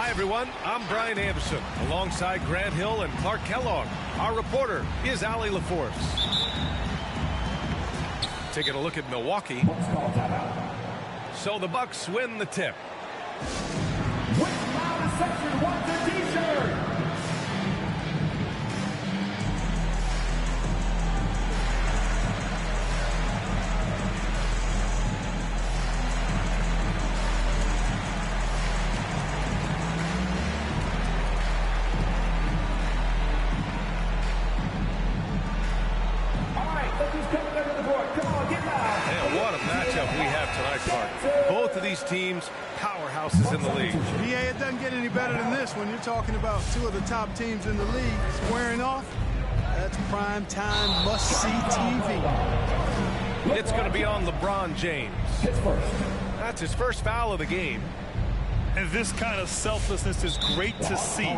Hi, everyone. I'm Brian Anderson, alongside Grant Hill and Clark Kellogg. Our reporter is Allie LaForce. Taking a look at Milwaukee. So the Bucks win the tip. Which Mountain Section wants a t-shirt? Teams, powerhouses in the league. Yeah, it doesn't get any better than this when you're talking about two of the top teams in the league squaring off. That's prime time must-see TV. It's going to be on LeBron James. That's his first foul of the game. And this kind of selflessness is great to see.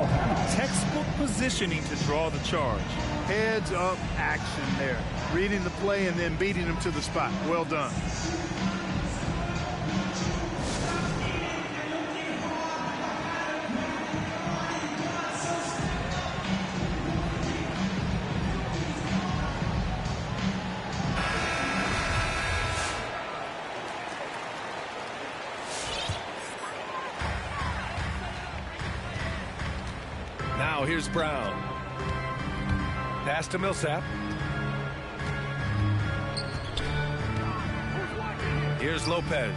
Textbook positioning to draw the charge. Heads up action there. Reading the play and then beating him to the spot. Well done. Now here's Brown. Pass to Millsap. Here's Lopez.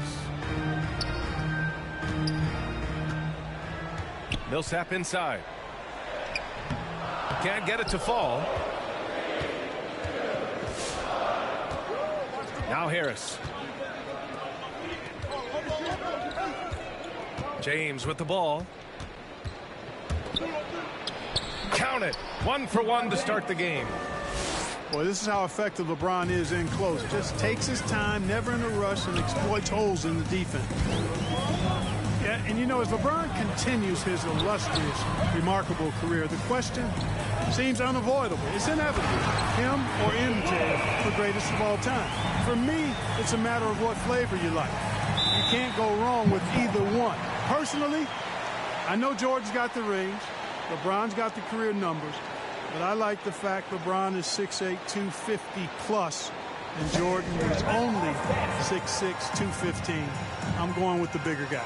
Millsap inside. Can't get it to fall. Now Harris. James with the ball. Count it. 1 for 1 to start the game. Boy, this is how effective LeBron is in close. Just takes his time, never in a rush, and exploits holes in the defense. Yeah, and you know, as LeBron continues his illustrious, remarkable career, the question seems unavoidable. It's inevitable. Him or MJ, the greatest of all time. For me, it's a matter of what flavor you like. You can't go wrong with either one. Personally, I know Jordan's got the rings. LeBron's got the career numbers, but I like the fact LeBron is 6'8", 250 plus, and Jordan is only 6'6", 215. I'm going with the bigger guy.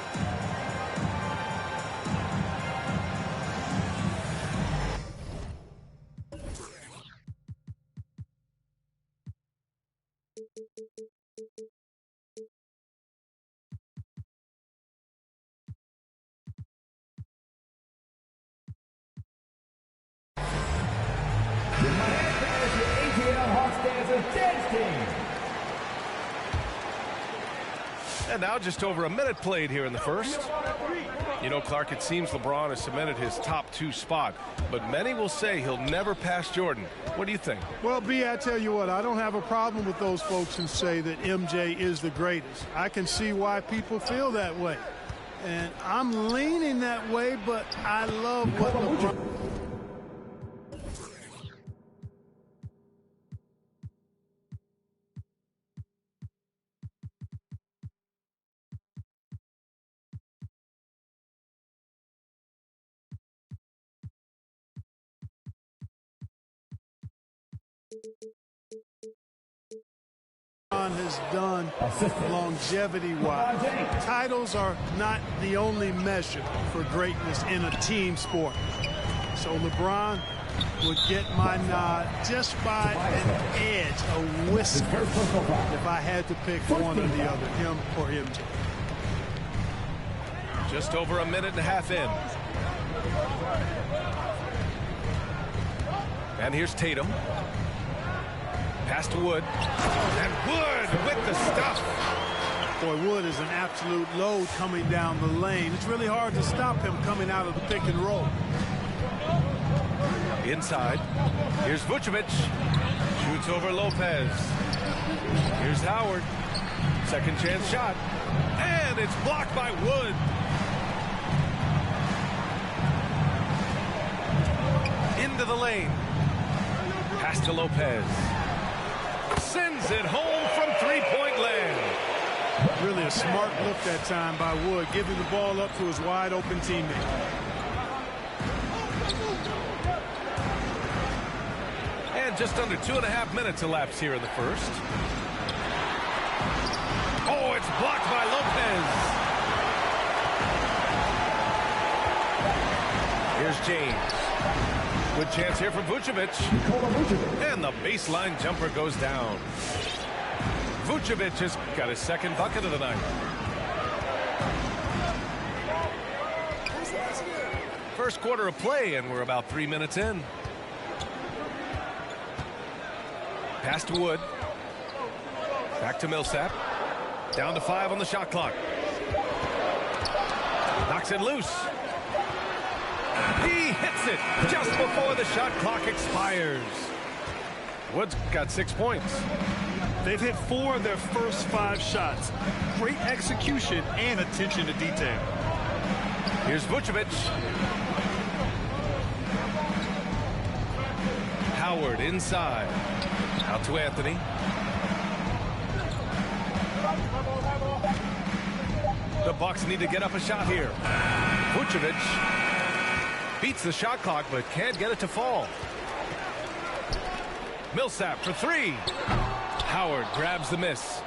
And now just over a minute played here in the first. You know, Clark, it seems LeBron has cemented his top 2 spot, but many will say he'll never pass Jordan. What do you think? Well, B, I tell you what, I don't have a problem with those folks who say that MJ is the greatest. I can see why people feel that way. And I'm leaning that way, but I love what LeBron... has done longevity-wise. Titles are not the only measure for greatness in a team sport. So LeBron would get my nod just by an edge, a whisker, if I had to pick one or the other, him or MJ. Just over a minute and a half in. And here's Tatum. Pass to Wood. And Wood with the stuff. Boy, Wood is an absolute load coming down the lane. It's really hard to stop him coming out of the pick and roll. Inside. Here's Vucevic. Shoots over Lopez. Here's Howard. Second chance shot. And it's blocked by Wood. Into the lane. Pass to Lopez. Sends it home from three-point land. Clearly a smart look that time by Wood, giving the ball up to his wide-open teammate. And just under 2.5 minutes elapsed here in the first. Oh, it's blocked by Lopez. Here's James. Good chance here for Vucevic. And the baseline jumper goes down. Vucevic has got his second bucket of the night. First quarter of play, and we're about 3 minutes in. Pass to Wood. Back to Millsap. Down to 5 on the shot clock. Knocks it loose. He hits it just before the shot clock expires. Wood's got 6 points. They've hit 4 of their first 5 shots. Great execution and attention to detail. Here's Vucevic. Howard inside. Out to Anthony. The Bucks need to get up a shot here. Vucevic beats the shot clock but can't get it to fall. Millsap for 3. Howard grabs the miss.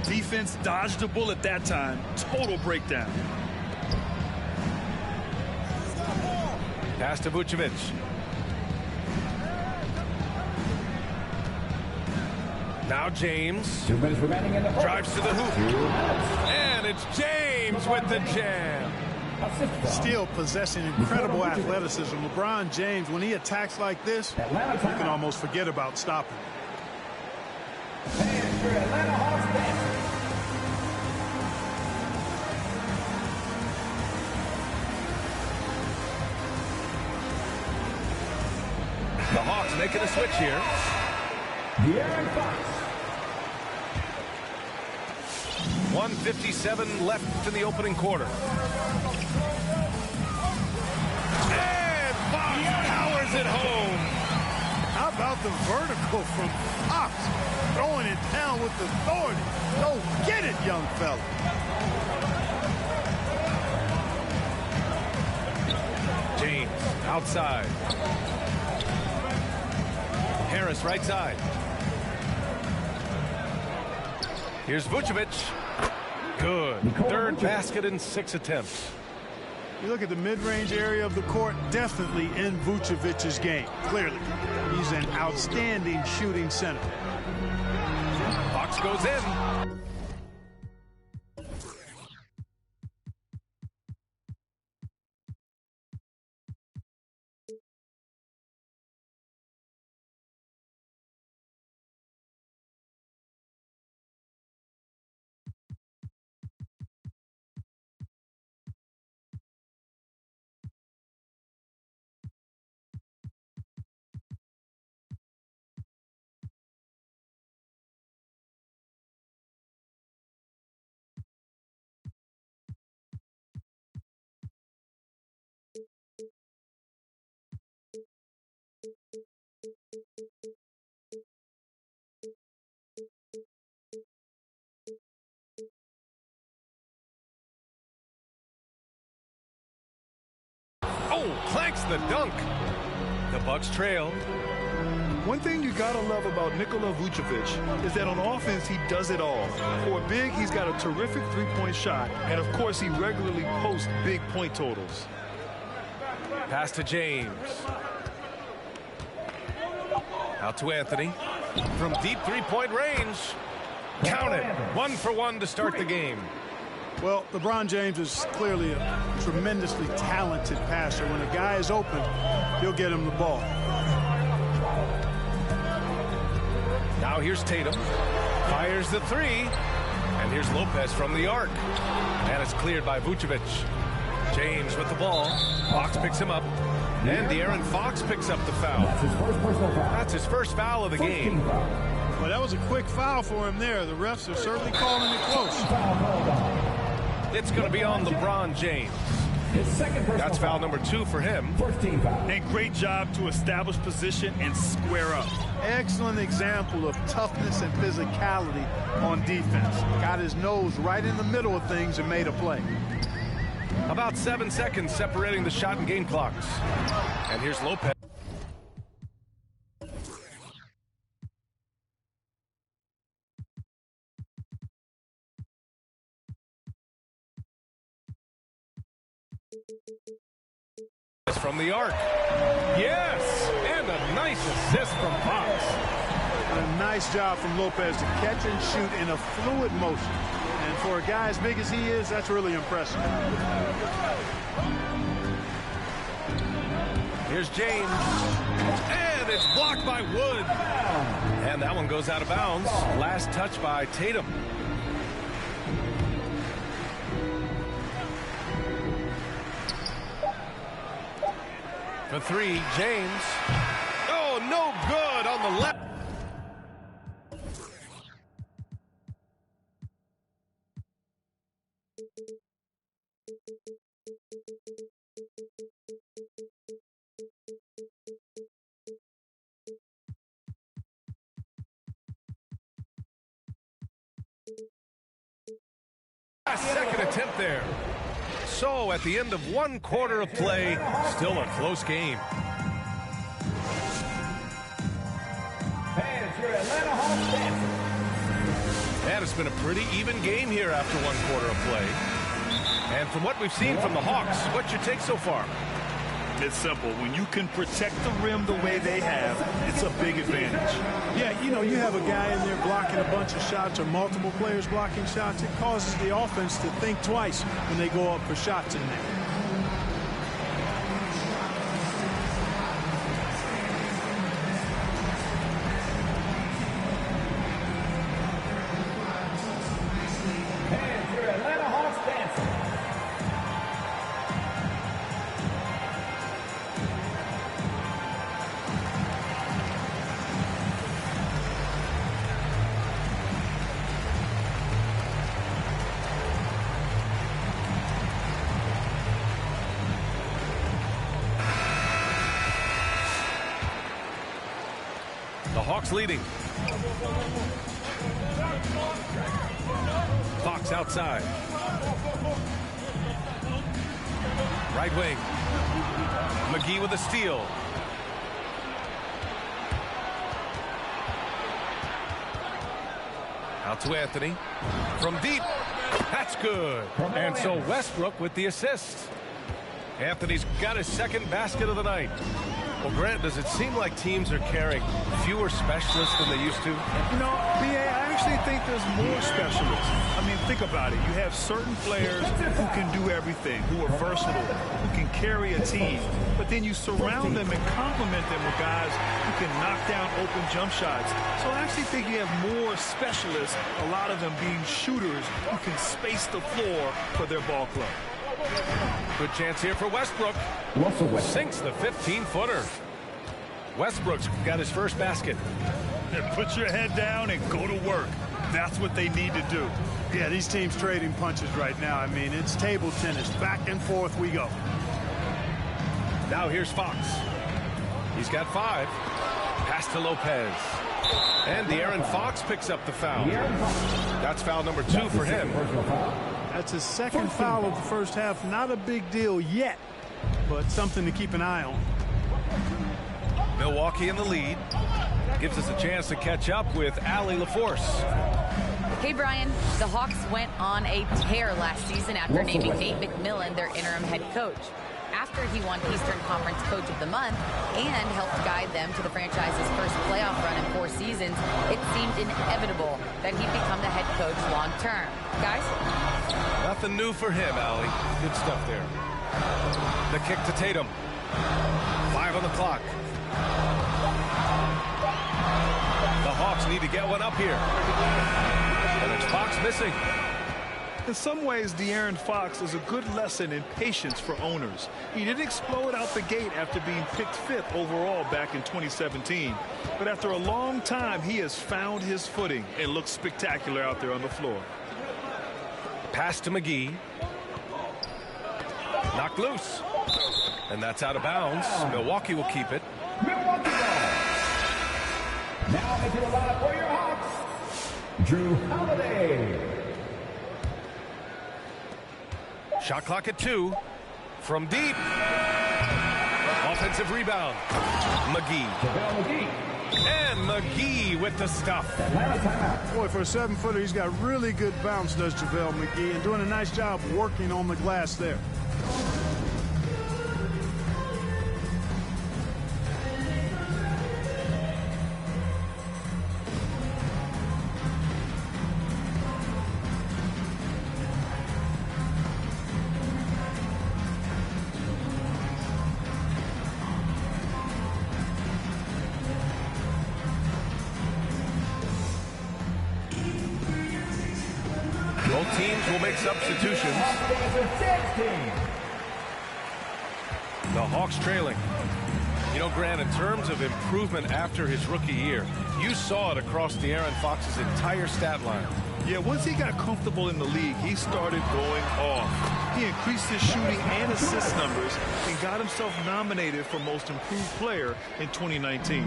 Defense dodged a bullet that time. Total breakdown. Pass to Vucevic. Now James. 2 minutes remaining in the Drives to the hoop. And it's James with the jam. Still possessing incredible athleticism. LeBron James, when he attacks like this, you can almost forget about stopping. Fans for Atlanta Hawks fans. The Hawks making a switch here. De'Aaron Fox. 1:57 left in the opening quarter. And Fox powers it home. How about the vertical from Fox? Throwing it down with authority. Go get it, young fella. James outside. Harris right side. Here's Vucevic. Good. Third basket in 6 attempts. You look at the mid-range area of the court, definitely in Vucevic's game. Clearly, he's an outstanding shooting center. Fox goes in. Oh, clanks the dunk. The Bucks trail. One thing you gotta love about Nikola Vucevic is that on offense, he does it all. For a big, he's got a terrific three-point shot, and of course, he regularly posts big point totals. Pass to James. Out to Anthony. From deep three-point range. Count it. 1 for 1 to start the game. Well, LeBron James is clearly a tremendously talented passer. When a guy is open, he'll get him the ball. Now here's Tatum. Fires the 3. And here's Lopez from the arc. And it's cleared by Vucevic. James with the ball. Fox picks him up. And De'Aaron Fox picks up the foul. That's his first personal foul. That's his first foul of the game. Well, that was a quick foul for him there. The refs are certainly calling it close. It's going to be on LeBron James. His second personal That's foul number 2 for him. First team foul. And great job to establish position and square up. Excellent example of toughness and physicality on defense. Got his nose right in the middle of things and made a play. About 7 seconds separating the shot and game clocks. And here's Lopez. From the arc. Yes! And a nice assist from Fox. A nice job from Lopez to catch and shoot in a fluid motion. And for a guy as big as he is, that's really impressive. Here's James. And it's blocked by Wood. And that one goes out of bounds. Last touch by Tatum. For 3, James. Oh, no good on the left. Second attempt there. So at the end of 1 quarter of play, still a close game. Fans, your Atlanta Hawks dancing. And it's been a pretty even game here after 1 quarter of play. And from what we've seen from the Hawks, what's your take so far? It's simple. When you can protect the rim the way they have, it's a big advantage. Yeah, you know, you have a guy in there blocking a bunch of shots or multiple players blocking shots. It causes the offense to think twice when they go up for shots in there. Fans, your Atlanta Hawks dancing. The Hawks leading. Fox outside. Right wing. McGee with a steal. Out to Anthony. From deep. That's good. And so Westbrook with the assist. Anthony's got his second basket of the night. Well, Grant, does it seem like teams are carrying fewer specialists than they used to? You know, B.A., I actually think there's more specialists. I mean, think about it. You have certain players who can do everything, who are versatile, who can carry a team. But then you surround them and complement them with guys who can knock down open jump shots. So I actually think you have more specialists, a lot of them being shooters who can space the floor for their ball club. Good chance here for Westbrook. Sinks the 15-footer. Westbrook's got his first basket. Put your head down and go to work. That's what they need to do. Yeah, these teams trading punches right now. I mean, it's table tennis. Back and forth we go. Now here's Fox. He's got 5. Pass to Lopez. And De'Aaron Fox picks up the foul. That's foul number 2 for him. That's his second foul of the first half. Not a big deal yet, but something to keep an eye on. Milwaukee in the lead. Gives us a chance to catch up with Allie LaForce. Hey, Brian. The Hawks went on a tear last season after naming Nate McMillan their interim head coach. After he won Eastern Conference Coach of the Month and helped guide them to the franchise's first playoff run in 4 seasons, it seemed inevitable that he'd become the head coach long term. Guys? Nothing new for him, Allie. Good stuff there. The kick to Tatum. 5 on the clock. The Hawks need to get one up here. And it's Fox missing. In some ways, De'Aaron Fox is a good lesson in patience for owners. He didn't explode out the gate after being picked 5th overall back in 2017. But after a long time, he has found his footing and looks spectacular out there on the floor. Pass to McGee. Knocked loose. And that's out of bounds. Milwaukee will keep it. Milwaukee ball. Now into the lineup for your Hawks, Drew Holiday. Shot clock at 2. From deep. Offensive rebound. McGee. JaVale McGee. And McGee with the stuff. Atlanta timeout. Boy, for a 7-footer, he's got really good bounce, does JaVale McGee, and doing a nice job working on the glass there. Both teams will make substitutions. The Hawks trailing. You know, Grant, in terms of improvement after his rookie year, you saw it across De'Aaron Fox's entire stat line. Yeah, once he got comfortable in the league, he started going off. He increased his shooting and assist numbers and got himself nominated for Most Improved Player in 2019.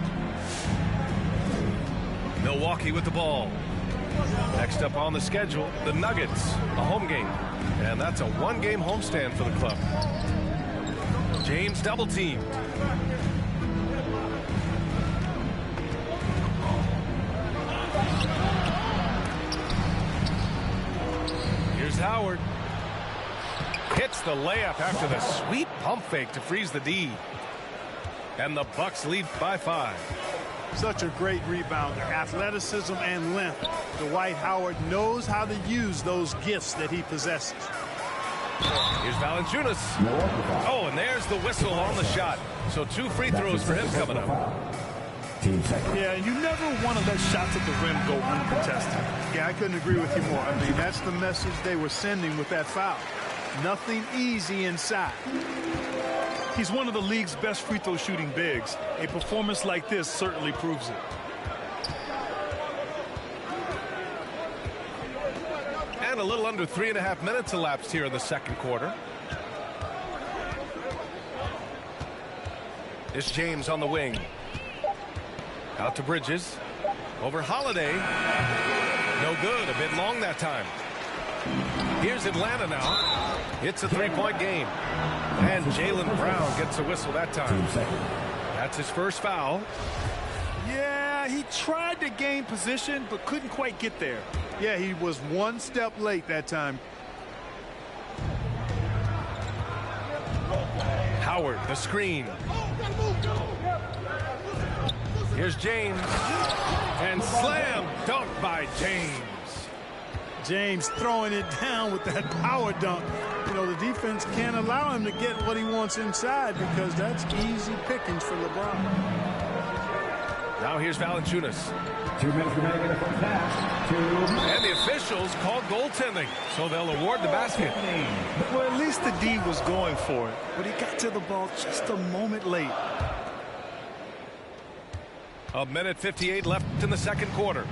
Milwaukee with the ball. Next up on the schedule, the Nuggets, a home game. And that's a one-game homestand for the club. James double-teamed. Here's Howard. Hits the layup after the sweet pump fake to freeze the D. And the Bucks lead by 5. Such a great rebounder, athleticism and length. Dwight Howard knows how to use those gifts that he possesses. Here's Valanciunas. Oh, and there's the whistle on the shot. So 2 free throws for him coming up. Yeah, and you never want to let shots at the rim go uncontested. Yeah, I couldn't agree with you more. I mean, that's the message they were sending with that foul. Nothing easy inside. He's one of the league's best free throw shooting bigs. A performance like this certainly proves it. And a little under 3.5 minutes elapsed here in the second quarter. It's James on the wing. Out to Bridges. Over Holiday. No good. A bit long that time. Here's Atlanta now. It's a 3-point game. And Jaylen Brown gets a whistle that time. That's his first foul. Yeah, he tried to gain position, but couldn't quite get there. Yeah, he was one step late that time. Howard, the screen. Here's James. And slam dunk by James. James throwing it down with that power dunk. You know, the defense can't allow him to get what he wants inside because that's easy pickings for LeBron. Now here's Valanciunas. 2 minutes remaining in the first half. And the officials called goaltending, so they'll award the basket. Well, at least the D was going for it, but he got to the ball just a moment late. 1:58 left in the second quarter.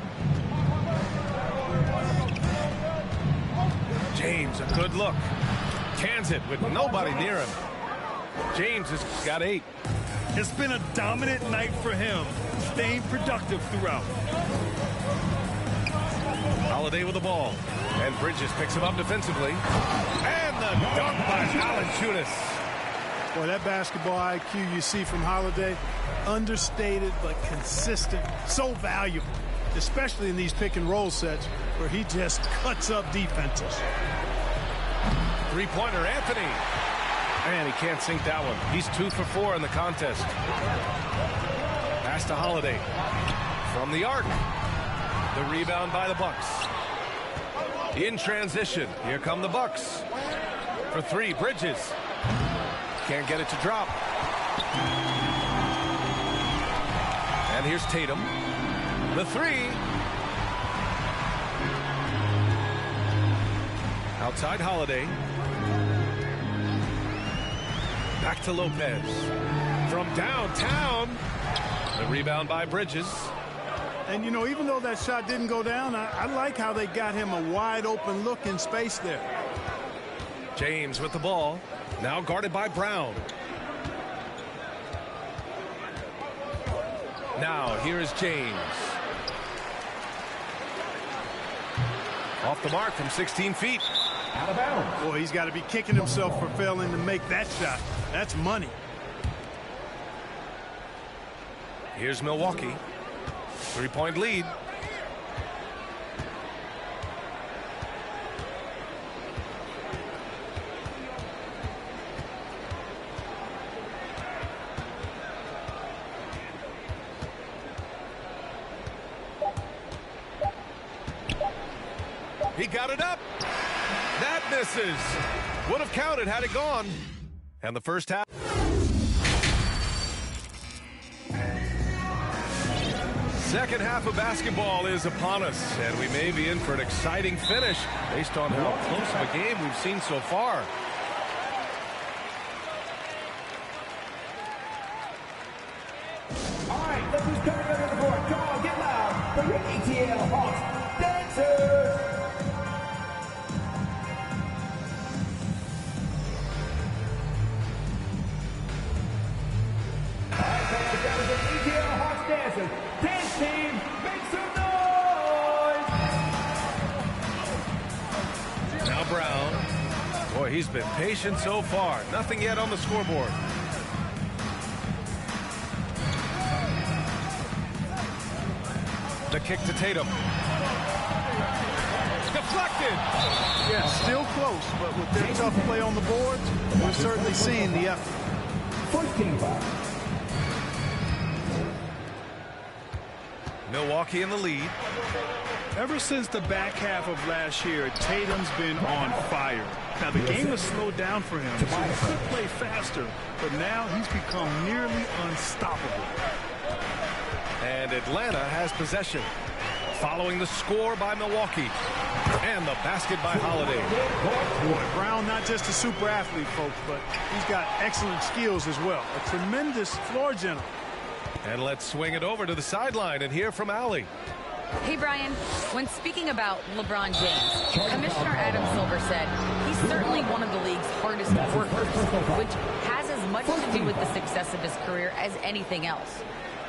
James, a good look. Cans it with nobody near him. James has got 8. It's been a dominant night for him, staying productive throughout. Holiday with the ball. And Bridges picks him up defensively. And the dunk by Valanciunas. Boy, that basketball IQ you see from Holiday, understated but consistent, so valuable, especially in these pick and roll sets where he just cuts up defenses. Three-pointer, Anthony. And he can't sink that one. He's 2 for 4 in the contest. Pass to Holiday. From the arc. The rebound by the Bucks. In transition. Here come the Bucks. For 3, Bridges. Can't get it to drop. And here's Tatum. The 3. Outside Holiday. Back to Lopez. From downtown. The rebound by Bridges. And, you know, even though that shot didn't go down, I like how they got him a wide open look in space there. James with the ball. Now guarded by Brown. Now here is James. Off the mark from 16 feet. Out of bounds. Boy, he's got to be kicking himself for failing to make that shot. That's money. Here's Milwaukee. 3-point lead. He got it up. That misses. Would have counted had it gone. And the first half. Second half of basketball is upon us, and we may be in for an exciting finish based on how close of a game we've seen so far. All right, look who's coming under the board. Come on, get loud for your ATL Hawks dancers. All right, fellas, that was the ATL Hawks dancers. Dance team, make some noise. Now Brown. Boy, he's been patient so far. Nothing yet on the scoreboard. The kick to Tatum. Deflected. Yeah, still close, but with their tough play on the boards, we're certainly seeing the effort. First team foul. Milwaukee in the lead. Ever since the back half of last year, Tatum's been on fire. Now, the game has slowed down for him, so he could play faster, but now he's become nearly unstoppable. And Atlanta has possession. Following the score by Milwaukee. And the basket by Holiday. Boy, Brown not just a super athlete, folks, but he's got excellent skills as well. A tremendous floor general. And let's swing it over to the sideline and hear from Allie. Hey, Brian, when speaking about LeBron James, Commissioner Adam Silver said he's certainly one of the league's hardest workers, which has as much to do with the success of his career as anything else.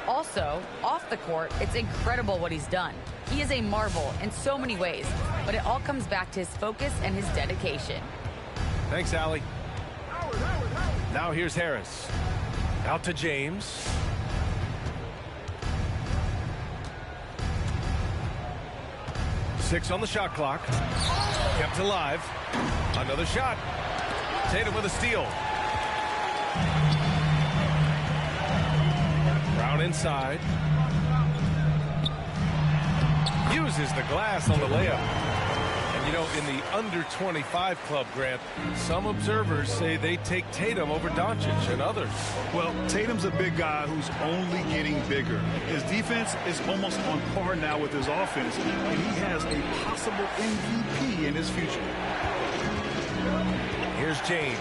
Also, off the court, it's incredible what he's done. He is a marvel in so many ways, but it all comes back to his focus and his dedication. Thanks, Allie. Now here's Harris. Out to James. Six on the shot clock. Kept alive. Another shot. Tatum with a steal. Brown inside. Uses the glass on the layup. And you know, in the under 25 club, Grant, some observers say they take Tatum over Doncic and others. Well, Tatum's a big guy who's only getting bigger. His defense is almost on par now with his offense, and he has a possible MVP in his future. Here's James.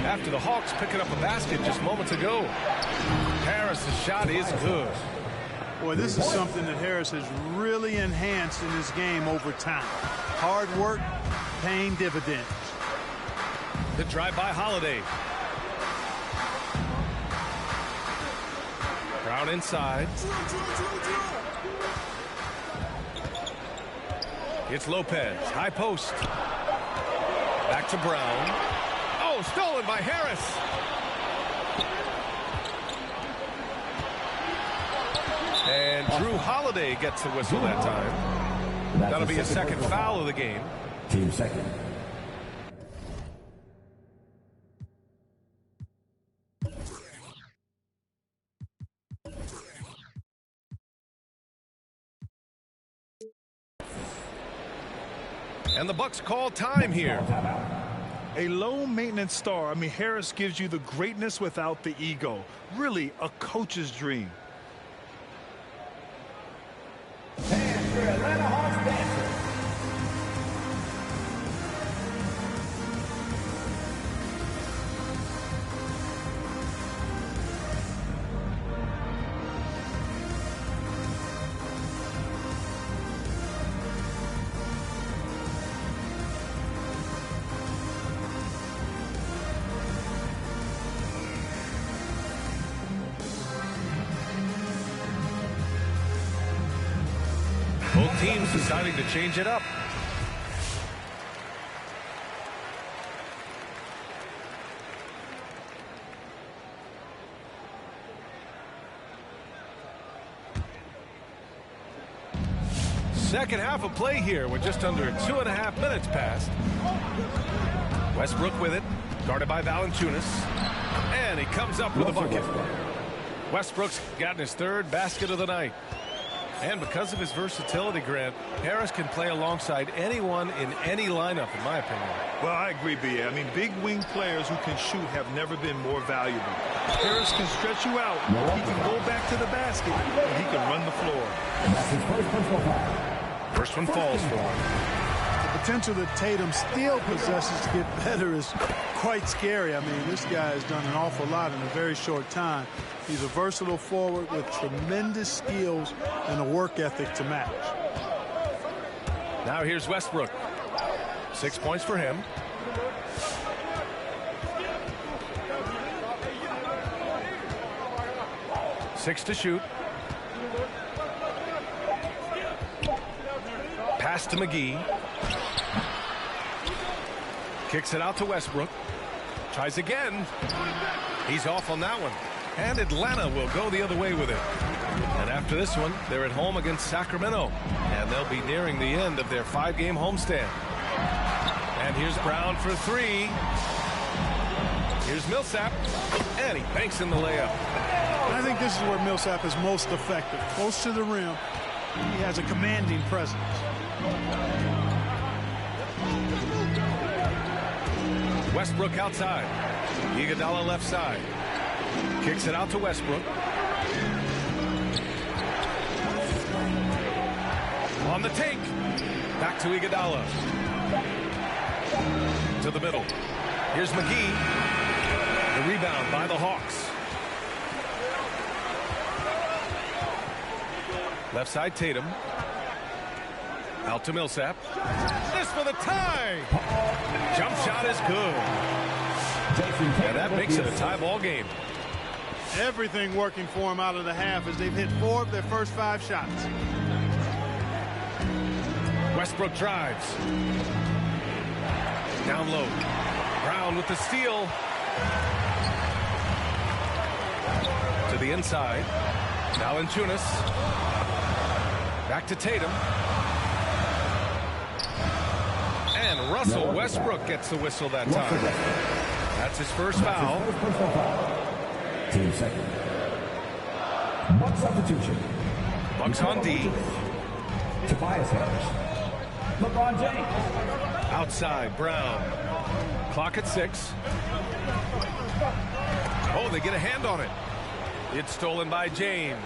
After the Hawks picking up a basket just moments ago. Harris's shot is good. Boy, this is something that Harris has really enhanced in his game over time. Hard work, paying dividends. The drive by Holiday. Brown inside. It's Lopez. High post. Back to Brown. Oh, stolen by Harris. And Drew Holiday gets the whistle that time. That'll be his second foul of the game. Team second. And the Bucks call time here. A low-maintenance star. I mean, Harris gives you the greatness without the ego. Really a coach's dream. And your Atlanta Hawks dancers. teams deciding to change it up. Second half of play here with just under 2.5 minutes passed. Westbrook with it, guarded by Valanciunas, and he comes up with a bucket. Westbrook's gotten his third basket of the night. And because of his versatility, Grant, Harris can play alongside anyone in any lineup, in my opinion. Well, I agree, B.A. I mean, big wing players who can shoot have never been more valuable. Harris can stretch you out, he can go back to the basket, and he can run the floor. That's his first personal foul. First one falls for him. The potential that Tatum still possesses to get better is quite scary. I mean, this guy has done an awful lot in a very short time. He's a versatile forward with tremendous skills and a work ethic to match. Now here's Westbrook. 6 points for him. Six to shoot. Pass to McGee. Kicks it out to Westbrook. Tries again. He's off on that one. And Atlanta will go the other way with it. And after this one, they're at home against Sacramento. And they'll be nearing the end of their 5-game homestand. And here's Brown for three. Here's Millsap. And he banks in the layup. I think this is where Millsap is most effective. Close to the rim. He has a commanding presence. Westbrook outside. Iguodala left side. Kicks it out to Westbrook. On the take. Back to Iguodala. To the middle. Here's McGee. The rebound by the Hawks. Left side Tatum. Out to Millsap. This for the tie. Jump shot is good. And that makes it a tie ball game. Everything working for him out of the half as they've hit 4 of their first 5 shots. Westbrook drives. Down low. Brown with the steal. To the inside. Valanciunas. Back to Tatum. And Russell Westbrook gets the whistle that time. That's his first foul. Team second. One substitution. Bucks on D. Tobias Harris. LeBron James. Outside, Brown. Clock at 6. Oh, they get a hand on it. It's stolen by James.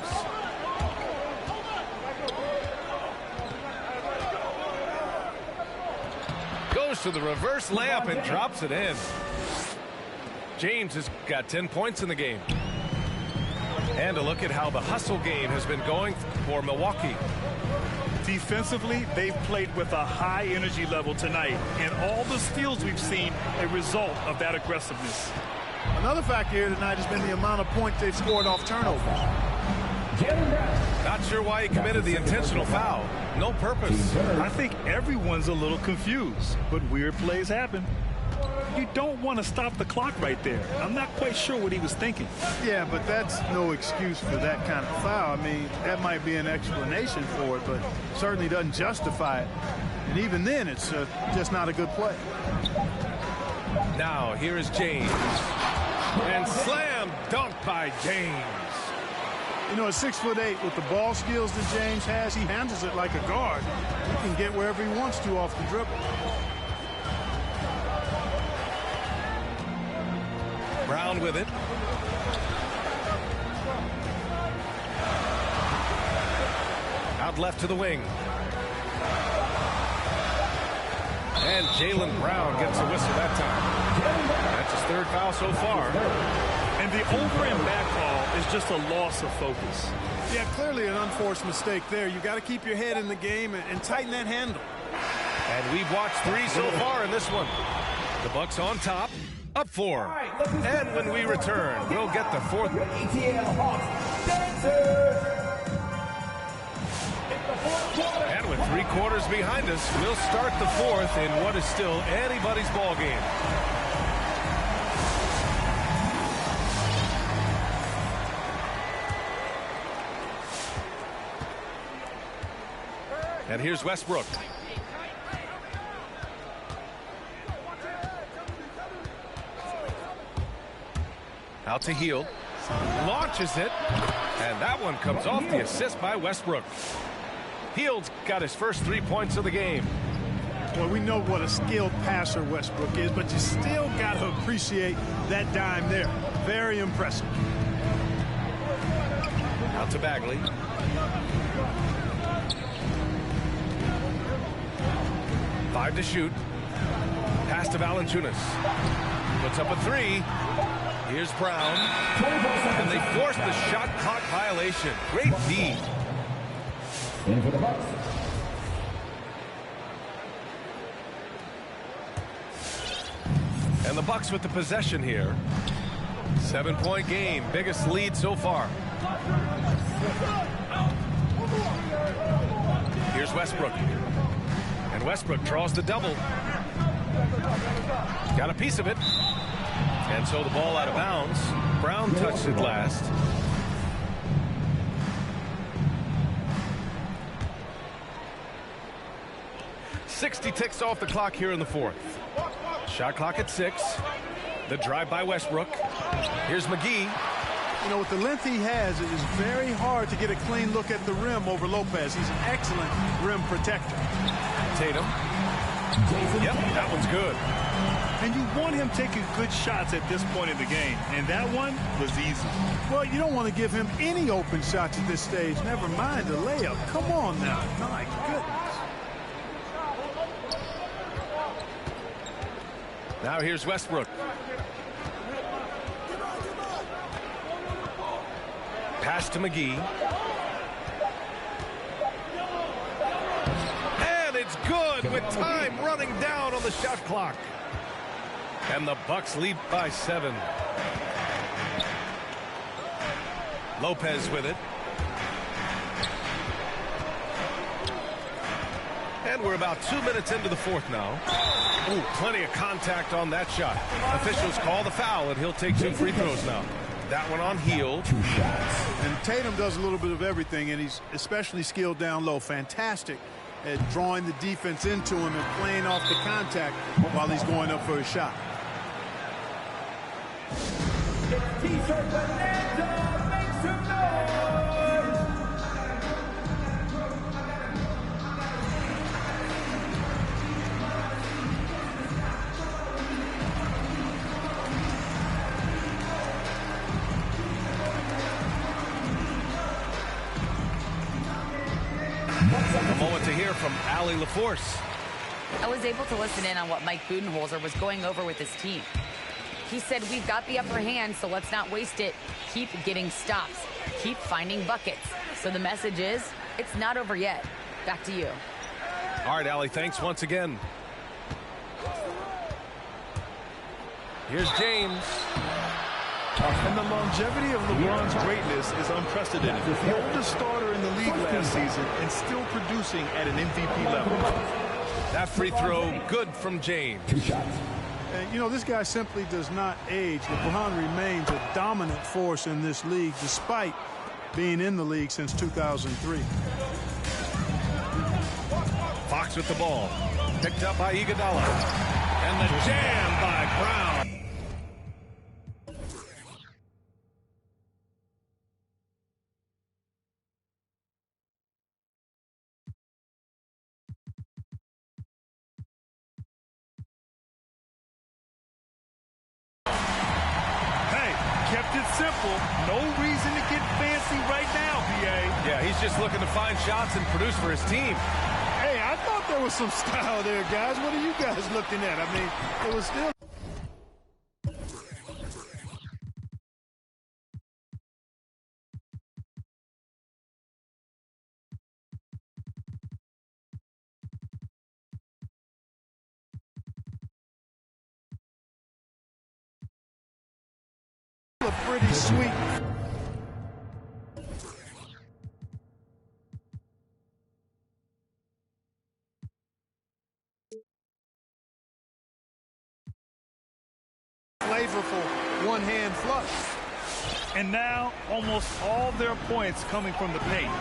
Goes to the reverse layup and drops it in. James has got 10 points in the game. And a look at how the hustle game has been going for Milwaukee. Defensively, they've played with a high energy level tonight, and all the steals we've seen a result of that aggressiveness. Another factor here tonight has been the amount of points they've scored off turnovers. Not sure why he committed the intentional foul. No purpose. I think everyone's a little confused, but weird plays happen. You don't want to stop the clock right there. I'm not quite sure what he was thinking. Yeah, but that's no excuse for that kind of foul. I mean, that might be an explanation for it, but certainly doesn't justify it. And even then, it's just not a good play. Now, here is James. And slam dunk by James. You know, at 6'8", with the ball skills that James has, he handles it like a guard. He can get wherever he wants to off the dribble. Brown with it. Out left to the wing. And Jaylen Brown gets a whistle that time. That's his third foul so far. And the over and back call is just a loss of focus. Yeah, clearly an unforced mistake there. You got to keep your head in the game and tighten that handle. And we've watched 3 so far in this one. The Bucks on top, up 4. And when we return, we'll get the 4th. ATL Hawks Dancers. And with 3 quarters behind us. We'll start the 4th in what is still anybody's ball game. And here's Westbrook. Out to Hield. Launches it. And that one comes off the assist by Westbrook. Hield's got his first 3 points of the game. Well, we know what a skilled passer Westbrook is, but you still got to appreciate that dime there. Very impressive. Out to Bagley. Five to shoot. Pass to Valanciunas. Puts up a 3. Here's Brown. And they force the shot clock violation. Great D. In for the Bucks. And the Bucks with the possession here. 7-point game. Biggest lead so far. Here's Westbrook. And Westbrook draws the double. Got a piece of it. And so the ball out of bounds. Brown touched it last. .60 ticks off the clock here in the 4th. Shot clock at 6. The drive by Westbrook. Here's McGee. You know, with the length he has, it is very hard to get a clean look at the rim over Lopez. He's an excellent rim protector. Tatum. Yep, that one's good. And you want him taking good shots at this point in the game. And that one was easy. Well, you don't want to give him any open shots at this stage. Never mind the layup. Come on now. My goodness. Now here's Westbrook. Pass to McGee. And it's good with time running down on the shot clock. And the Bucks lead by 7. Lopez with it. And we're about 2 minutes into the 4th now. Ooh, plenty of contact on that shot. Officials call the foul, and he'll take 2 free throws now. That one on Hield. 2 shots. And Tatum does a little bit of everything, and he's especially skilled down low. Fantastic at drawing the defense into him and playing off the contact while he's going up for a shot. T-shirt Bonanza, make some noise! A moment to hear from Allie LaForce. I was able to listen in on what Mike Budenholzer was going over with his team. He said, we've got the upper hand, so let's not waste it. Keep getting stops. Keep finding buckets. So the message is, it's not over yet. Back to you. All right, Allie, thanks once again. Here's James. And the longevity of LeBron's greatness is unprecedented. The oldest starter in the league last season and still producing at an MVP level. That free throw, good from James. 2 shots. And, you know, this guy simply does not age. LeBron remains a dominant force in this league, despite being in the league since 2003. Fox with the ball. Picked up by Iguodala. And the jam by Brown. Kept it simple. No reason to get fancy right now, PA. Yeah, he's just looking to find shots and produce for his team. Hey, I thought there was some style there, guys. What are you guys looking at? I mean, it was still... pretty sweet. flavorful one-hand flush. And now almost all their points coming from the paint.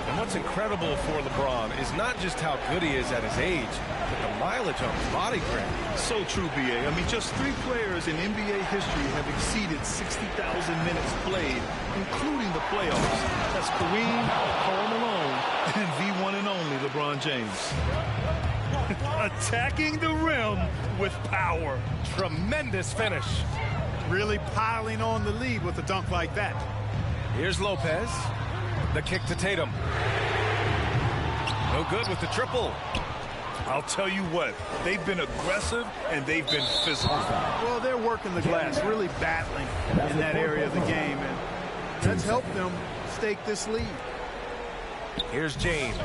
And what's incredible for LeBron is not just how good he is at his age, but the mileage on his body grip. So true, B.A. I mean, just 3 players in NBA history have exceeded 60,000 minutes played, including the playoffs. That's Kareem, Karl Malone, and the one and only LeBron James. Attacking the rim with power. Tremendous finish. Really piling on the lead with a dunk like that. Here's Lopez. The kick to Tatum. No good with the triple. I'll tell you what, they've been aggressive and they've been physical. Well, they're working the glass, really battling in that area of the game, and that's helped them stake this lead. Here's James.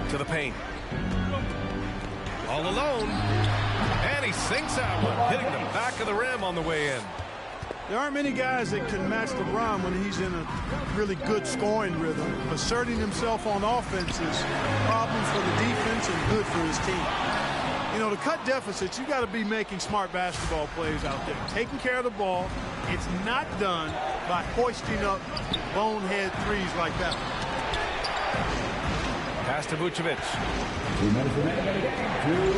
To the paint. All alone. And he sinks out one, hitting the back of the rim on the way in. There aren't many guys that can match LeBron when he's in a really good scoring rhythm. Asserting himself on offense is problems for the defense and good for his team. You know, to cut deficits, you got to be making smart basketball plays out there. Taking care of the ball. It's not done by hoisting up bonehead threes like that. Pass to Vucevic.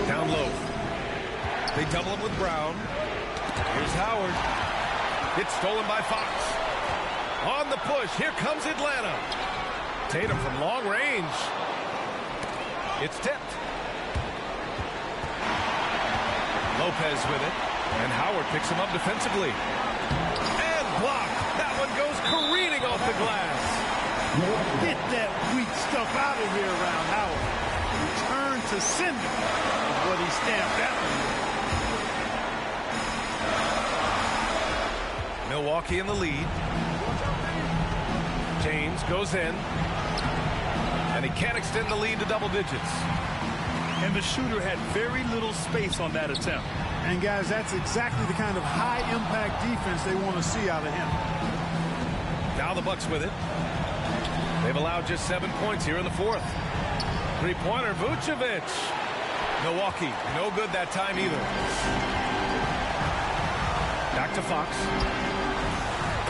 Down low. They double him with Brown. Here's Howard. It's stolen by Fox. On the push. Here comes Atlanta. Tatum from long range. It's tipped. Lopez with it. And Howard picks him up defensively. And blocked. That one goes careening off the glass. Get that weak stuff out of here around Howard. Return to sender is what he stamped that one with. Milwaukee in the lead. James goes in. And he can't extend the lead to double digits. And the shooter had very little space on that attempt. And guys, that's exactly the kind of high-impact defense they want to see out of him. Now the Bucks with it. They've allowed just 7 points here in the fourth. Three-pointer, Vucevic. Milwaukee, no good that time either. Back to Fox.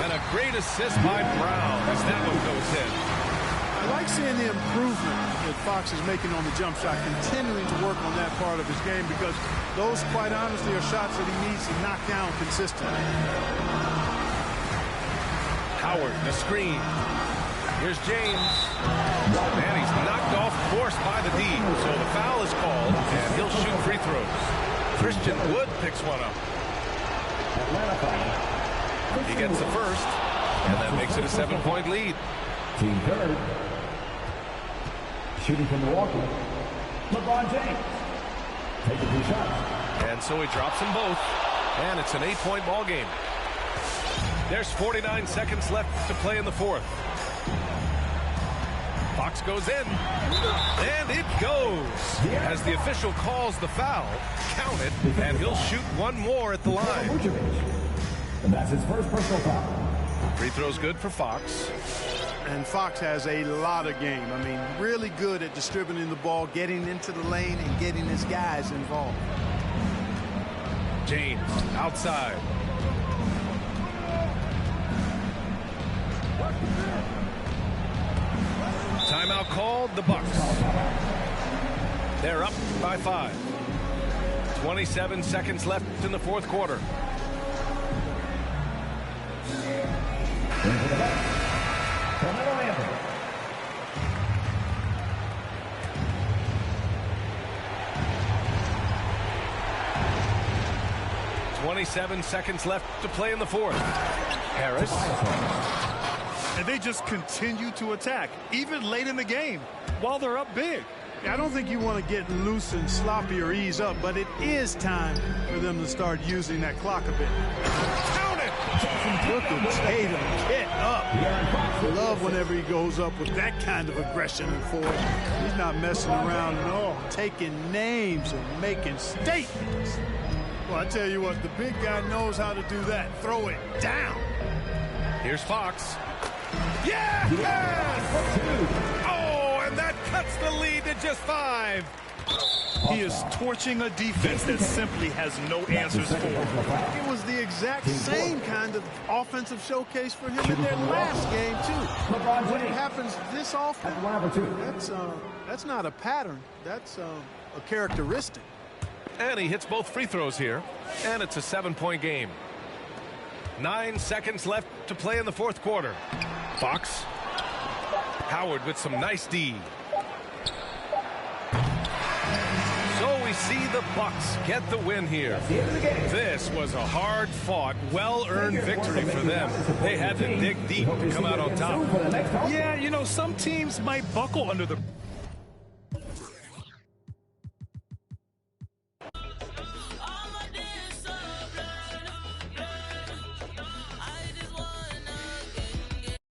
And a great assist by Brown as that one goes in. I like seeing the improvement that Fox is making on the jump shot, continuing to work on that part of his game, because those, quite honestly, are shots that he needs to knock down consistently. Howard, the screen. Here's James. And he's knocked off course by the D. So the foul is called, and he'll shoot free throws. Christian Wood picks one up. He gets the first, and that makes it a 7-point lead. Team third. Shooting from Milwaukee, LeBron James. Taking 2 shots. And so he drops them both, and it's an 8-point ball game. There's 49 seconds left to play in the fourth. Fox goes in, and it goes. As the official calls the foul, count it, and he'll shoot one more at the line. And that's his first personal foul. Free throw's good for Fox. And Fox has a lot of game. I mean, really good at distributing the ball, getting into the lane, and getting his guys involved. James, outside. Timeout called, the Bucks. They're up by 5. 27 seconds left in the fourth quarter. Into the Bucks. Carmelo Anthony. .27 seconds left to play in the fourth. Harris. And they just continue to attack, even late in the game, while they're up big. I don't think you want to get loose and sloppy or ease up, but it is time for them to start using that clock a bit. Count it! Look at Tatum get up. I love whenever he goes up with that kind of aggression and force. He's not messing around at all, taking names and making statements. Well, I tell you what, the big guy knows how to do that. Throw it down. Here's Fox. Yes! Oh, and that cuts the lead to just 5. He is torching a defense that simply has no answers for him. It was the exact same kind of offensive showcase for him in their last game, too. When it happens this often, that's not a pattern. That's a characteristic. And he hits both free throws here. And it's a 7-point game. 9 seconds left to play in the fourth quarter. Fox. Howard with some nice D. So we see the Bucks get the win here. This was a hard-fought, well-earned victory for them. They had to dig deep to come out on top. Yeah, you know, some teams might buckle under the